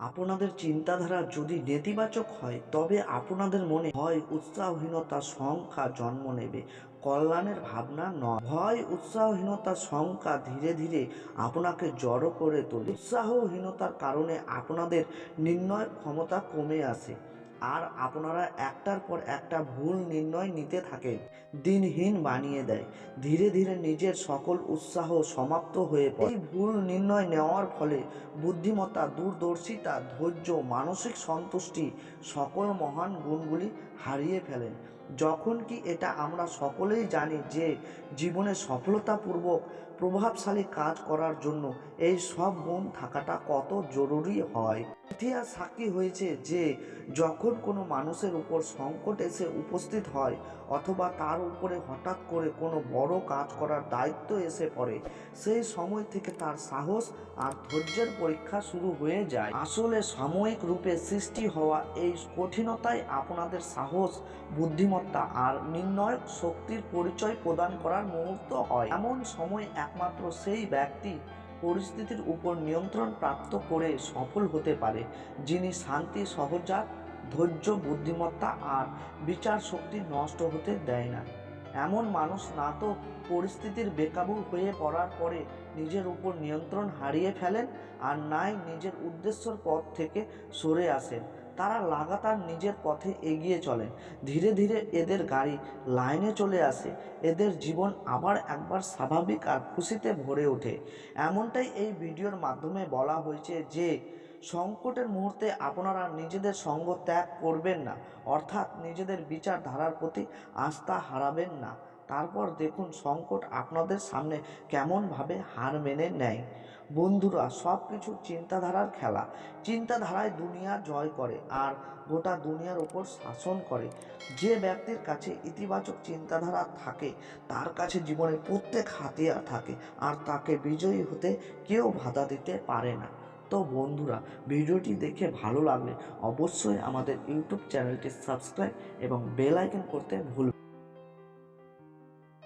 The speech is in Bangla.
আপনাদের চিন্তাধারা যদি নেতিবাচক হয় তবে আপনাদের মনে হয় উৎসাহহীনতা সংখ্যা জন্ম নেবে, কল্যাণের ভাবনা নয়। ভয় উৎসাহহীনতার সংখ্যা ধীরে ধীরে আপনাকে জড়ো করে তোলে। উৎসাহহীনতার কারণে আপনাদের নির্ণয় ক্ষমতা কমে আসে আর আপনারা একটার পর একটা ভুল নির্ণয় নিতে থাকেন, দিনহীন বানিয়ে দেয়। ধীরে ধীরে নিজের সকল উৎসাহ সমাপ্ত হয়ে পড়ে। এই ভুল নির্ণয় নেওয়ার ফলে বুদ্ধিমত্তা, দূরদর্শিতা, ধৈর্য, মানসিক সন্তুষ্টি সকল মহান গুণগুলি হারিয়ে ফেলেন। যখন কি এটা আমরা সকলেই জানি যে জীবনে সফলতাপূর্বক প্রভাবশালী কাজ করার জন্য এই সব গুণ থাকাটা কত জরুরি হয়। ইতিহাস সাক্ষী হয়েছে যে যখন কোনো মানুষের উপর সংকট এসে উপস্থিত হয় অথবা তার উপরে হঠাৎ করে কোনো বড় কাজ করার দায়িত্ব এসে পড়ে, সেই সময় থেকে তার সাহস আর ধৈর্যের পরীক্ষা শুরু হয়ে যায়। আসলে সাময়িক রূপে সৃষ্টি হওয়া এই কঠিনতাই আপনাদের সাহস, বুদ্ধিমত্তা আর নির্ণায়ক শক্তির পরিচয় প্রদান করার মুহূর্ত হয়। এমন সময় একমাত্র সেই ব্যক্তি পরিস্থিতির উপর নিয়ন্ত্রণ প্রাপ্ত করে সফল হতে পারে যিনি শান্তি, সহজাত ধৈর্য, বুদ্ধিমত্তা আর বিচার শক্তি নষ্ট হতে দেয় না। এমন মানুষ না তো পরিস্থিতির বেকাবু হয়ে পড়ার পরে নিজের উপর নিয়ন্ত্রণ হারিয়ে ফেলেন আর নাই নিজের উদ্দেশ্যের পথ থেকে সরে আসেন। তারা লাগাতার নিজের পথে এগিয়ে চলেন। ধীরে ধীরে এদের গাড়ি লাইনে চলে আসে, এদের জীবন আবার একবার স্বাভাবিক আর খুশিতে ভরে ওঠে। এমনটাই এই ভিডিওর মাধ্যমে বলা হয়েছে যে সংকটের মুহূর্তে আপনারা নিজেদের সঙ্গ ত্যাগ করবেন না, অর্থাৎ নিজেদের বিচারধারার প্রতি আস্থা হারাবেন না। তারপর দেখুন সংকট আপনাদের সামনে কেমনভাবে হার মেনে নেয়। বন্ধুরা, সব কিছু চিন্তাধারার খেলা। চিন্তাধারায় দুনিয়া জয় করে আর গোটা দুনিয়ার উপর শাসন করে। যে ব্যক্তির কাছে ইতিবাচক চিন্তাধারা থাকে তার কাছে জীবনের প্রত্যেক হাতিয়ার থাকে আর তাকে বিজয়ী হতে কেউ বাধা দিতে পারে না। তো বন্ধুরা, ভিডিওটি দেখে ভালো লাগলে অবশ্যই আমাদের ইউটিউব চ্যানেলটি সাবস্ক্রাইব এবং বেল আইকন করতে ভুলবেন না।